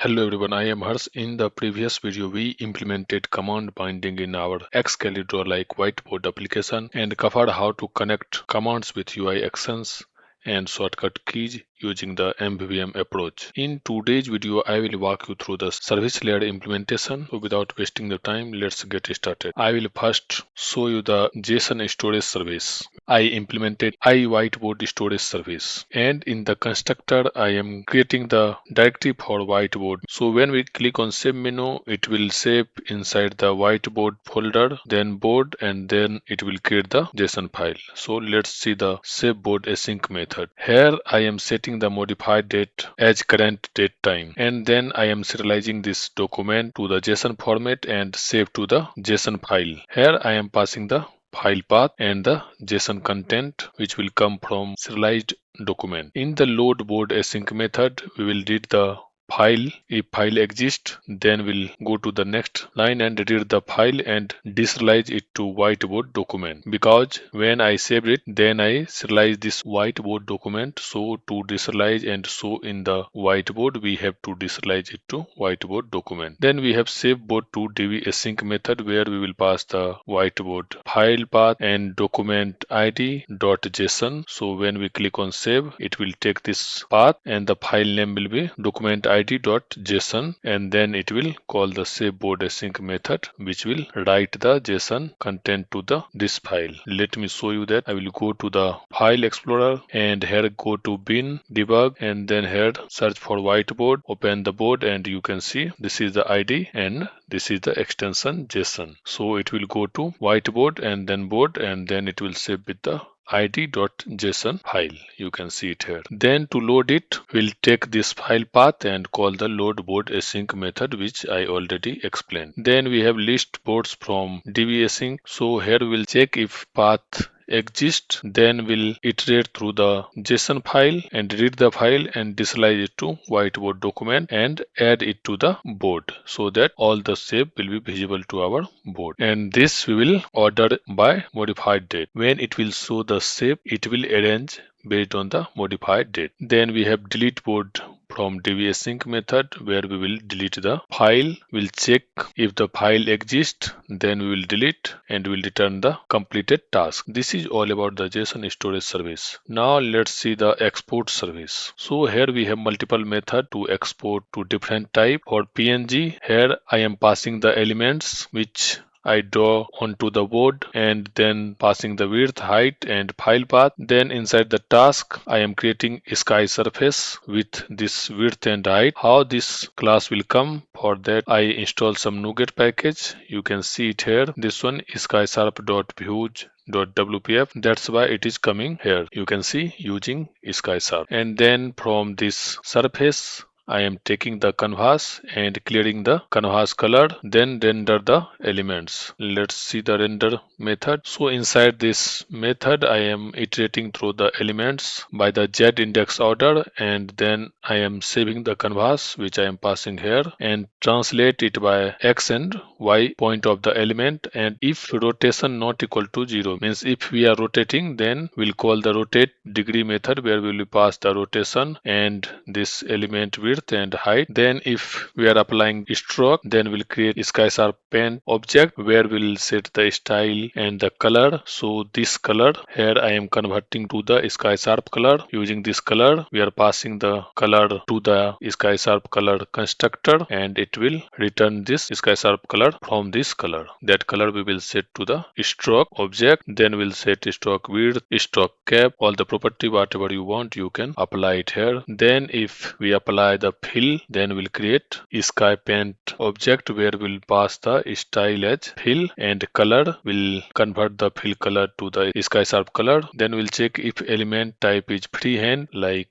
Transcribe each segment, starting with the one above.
Hello everyone, I am Hers. In the previous video, we implemented command binding in our Excalidraw like whiteboard application and covered how to connect commands with UI actions and shortcut keys using the MVVM approach. In today's video, I will walk you through the service layer implementation. So without wasting the time, let's get started. I will first show you the JSON storage service. I implemented whiteboard storage service, and in the constructor I am creating the directory for whiteboard. So when we click on save menu, it will save inside the whiteboard folder, then board, and then it will create the JSON file. So let's see the save board async method. Here I am setting the modified date as current date time, and then I am serializing this document to the JSON format and save to the JSON file. Here I am passing the file path and the JSON content which will come from serialized document. In the load board async method, we will read the file. If file exists, then we'll go to the next line and read the file and deserialize it to whiteboard document, because when I saved it, then I serialize this whiteboard document. So to deserialize and show in the whiteboard, we have to deserialize it to whiteboard document. Then we have save board to db async method, where we will pass the whiteboard file path and document id dot json. So when we click on save, it will take this path and the file name will be document id.json, and then it will call the save board async method, which will write the JSON content to this file. Let me show you that. I will go to the file explorer and here go to bin debug, and then here search for whiteboard, open the board, and you can see this is the ID and this is the extension JSON. So it will go to whiteboard and then board, and then it will save with the id.json file. You can see it here. Then to load it, we'll take this file path and call the load board async method, which I already explained. Then we have list boards from db async. So here we'll check if path exists, then we'll iterate through the JSON file and read the file and deserialize it to whiteboard document and add it to the board, so that all the save will be visible to our board. And this we will order by modified date. When it will show the save, it will arrange based on the modified date. Then we have delete board from db async method, where we will delete the file. We'll check if the file exists, then we will delete and will return the completed task. This is all about the JSON storage service. Now let's see the export service. So here we have multiple method to export to different type. For PNG, here I am passing the elements which I draw onto the board and then passing the width, height and file path. Then inside the task, I am creating a sky surface with this width and height. How this class will come? For that, I install some NuGet package. You can see it here. This one is skysharp.views.wpf. That's why it is coming here. You can see using skysharp. And then from this surface, I am taking the canvas and clearing the canvas color, then render the elements. Let's see the render method. So inside this method, I am iterating through the elements by the Z index order, and then I am saving the canvas which I am passing here and translate it by X and Y point of the element. And if rotation not equal to 0, means if we are rotating, then we'll call the rotate degree method, where we will pass the rotation and this element width and height. Then if we are applying stroke, then we'll create a skysharp pen object, where we'll set the style and the color. So this color here I am converting to the skysharp color. Using this color, we are passing the color to the skysharp color constructor, and it will return this skysharp color from this color. That color we will set to the stroke object. Then we'll set stroke width, stroke cap, all the property whatever you want, you can apply it here. Then if we apply the fill, then we'll create sky paint object, where we'll pass the style as fill, and color will convert the fill color to the skysharp color. Then we'll check if element type is freehand, like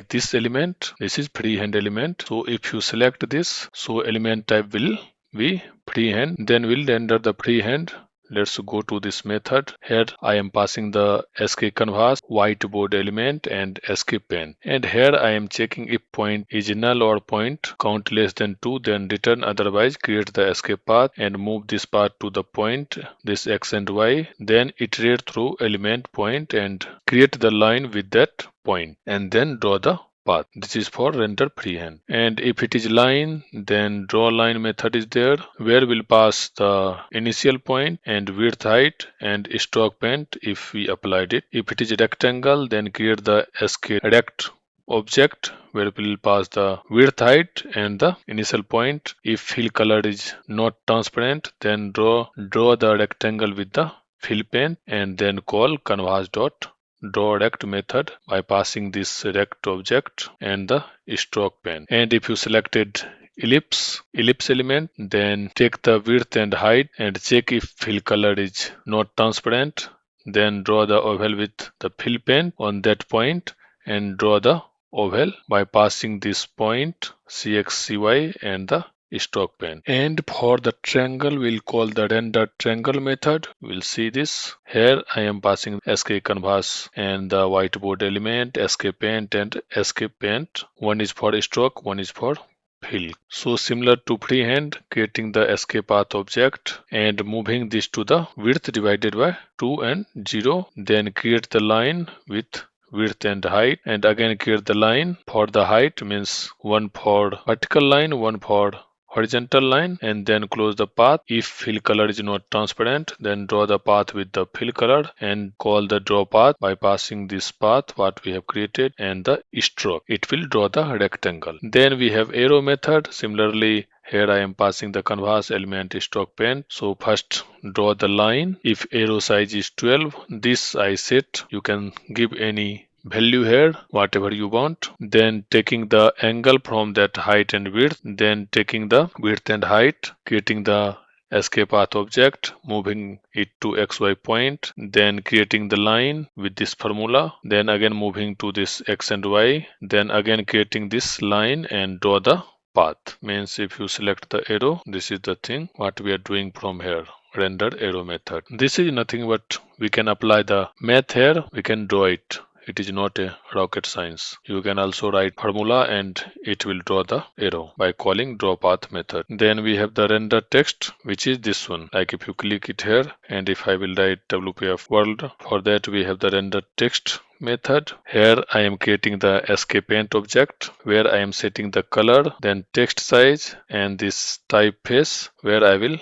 this element. This is freehand element. So if you select this, so element type will be freehand. Then we'll render the freehand. Let's go to this method. Here I am passing the SK canvas, whiteboard element and SK pen. And here I am checking if point is null or point count less than 2, then return, otherwise create the SK path and move this path to the point, this X and Y. Then iterate through element point and create the line with that point, and then draw the path. This is for render freehand. And if it is line, then draw line method is there, where we'll pass the initial point and width, height, and stroke paint if we applied it. If it is a rectangle, then create the Excalidraw object where we'll pass the width, height, and the initial point. If fill color is not transparent, then draw the rectangle with the fill paint and then call canvas dot draw rect method by passing this rect object and the stroke pen. And if you selected ellipse element, then take the width and height and check if fill color is not transparent. Then draw the oval with the fill pen on that point and draw the oval by passing this point CXCY and the stroke pen. And for the triangle, we'll call the render triangle method. We'll see this. Here I am passing SK canvas and the whiteboard element, SK paint and SK paint. One is for stroke, one is for fill. So similar to freehand, creating the SK path object and moving this to the width divided by 2 and 0. Then create the line with width and height, and again create the line for the height, means one for vertical line, one for horizontal line, and then close the path. If fill color is not transparent, then draw the path with the fill color and call the draw path by passing this path what we have created and the stroke. It will draw the rectangle. Then we have arrow method. Similarly, here I am passing the canvas element stroke pen. So first draw the line. If arrow size is 12, this I set. You can give any value here, whatever you want. Then taking the angle from that height and width. Then taking the width and height, creating the SK path object, moving it to XY point, then creating the line with this formula, then again moving to this X and Y, then again creating this line and draw the path. Means if you select the arrow, this is the thing what we are doing from here, render arrow method. This is nothing but we can apply the math here, we can draw it. It is not a rocket science. You can also write formula and it will draw the arrow by calling draw path method. Then we have the render text, which is this one. Like if you click it here and if I will write WPF world, for that we have the render text method. Here I am creating the SK paint object where I am setting the color, then text size and this typeface where I will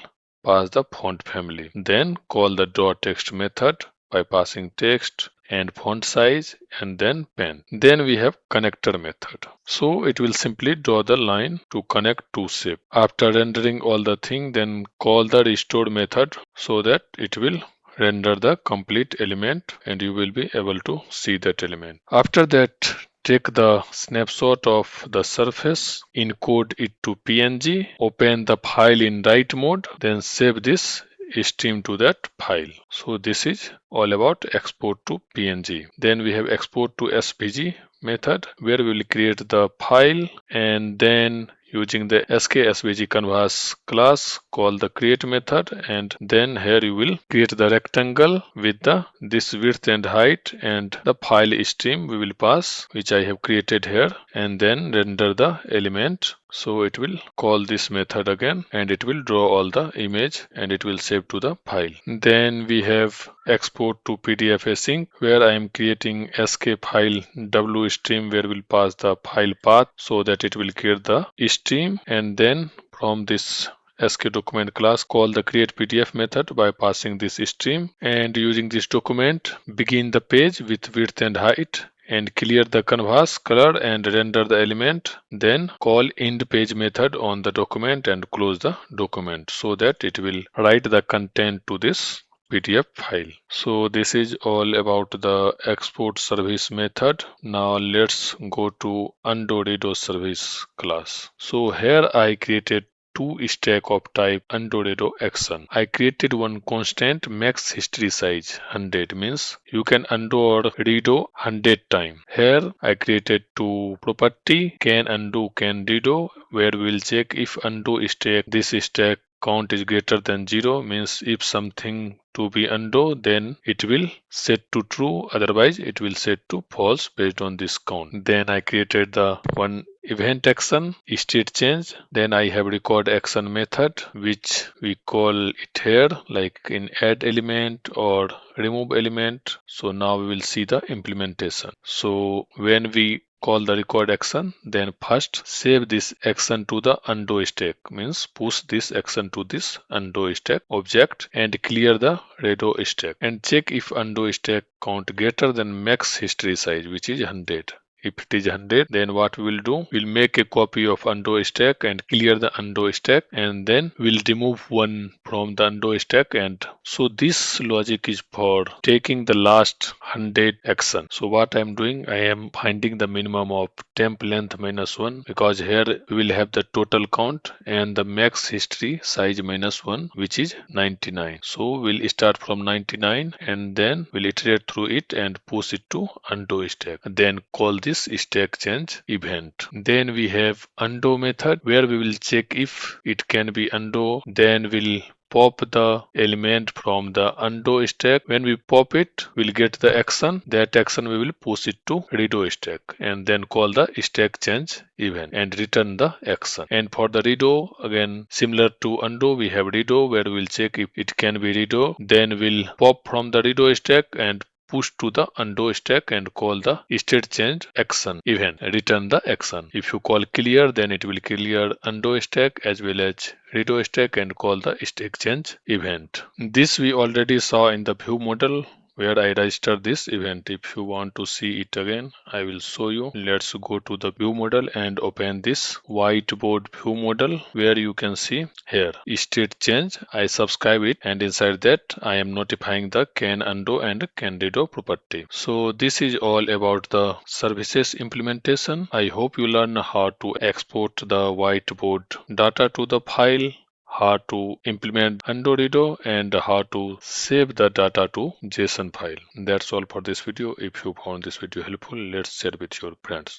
pass the font family. Then call the draw text method by passing text and font size and then pen. Then we have connector method. So it will simply draw the line to connect two shape. After rendering all the thing, then call the restore method so that it will render the complete element and you will be able to see that element. After that, take the snapshot of the surface, encode it to PNG, open the file in write mode, then save this stream to that file. So this is all about export to PNG. Then we have export to SVG method where we will create the file and then using the SVG canvas class call the create method, and then here you will create the rectangle with the this width and height and the file stream we will pass, which I have created here, and then render the element. So it will call this method again and it will draw all the image and it will save to the file. Then we have export to PDF async where I am creating SK file W stream where we'll pass the file path so that it will create the stream, and then from this SK document class call the create PDF method by passing this stream, and using this document begin the page with width and height and clear the canvas color and render the element. Then call end page method on the document and close the document so that it will write the content to this PDF file. So this is all about the export service method. Now let's go to undoredo service class. So here I created two stack of type undoredo action. I created one constant max history size 100, means you can undo or redo 100 times. Here I created two property can undo can redo where we will check if undo stack this stack count is greater than 0, means if something to be undo then it will set to true, otherwise it will set to false based on this count. Then I created the one event action state change. Then I have record action method which we call it here like in add element or remove element. So now we will see the implementation. So when we call the record action. Then first save this action to the undo stack, means push this action to this undo stack object and clear the redo stack, and check if undo stack count greater than max history size, which is 100. If it is 100, then what we will do, we'll make a copy of undo stack and clear the undo stack, and then we'll remove one from the undo stack. And so this logic is for taking the last 100 action. So what I'm doing, I am finding the minimum of temp length minus 1, because here we will have the total count and the max history size minus 1, which is 99. So we'll start from 99 and then we'll iterate through it and push it to undo stack. Then call this stack change event. Then we have undo method, where we will check if it can be undo. Then we'll pop the element from the undo stack. When we pop it, we'll get the action. That action we will push it to redo stack, and then call the stack change event and return the action. And for the redo, again similar to undo, we have redo, where we'll check if it can be redo. Then we'll pop from the redo stack and push to the undo stack and call the state change action event, return the action. If you call clear, then it will clear undo stack as well as redo stack and call the stack change event. This we already saw in the view model, where I register this event. If you want to see it again, I will show you. Let's go to the view model and open this whiteboard view model, where you can see here state change. I subscribe it, and inside that I am notifying the can undo and can redo property. So this is all about the services implementation. I hope you learn how to export the whiteboard data to the file, how to implement undo redo, and how to save the data to JSON file. That's all for this video. If you found this video helpful, let's share with your friends.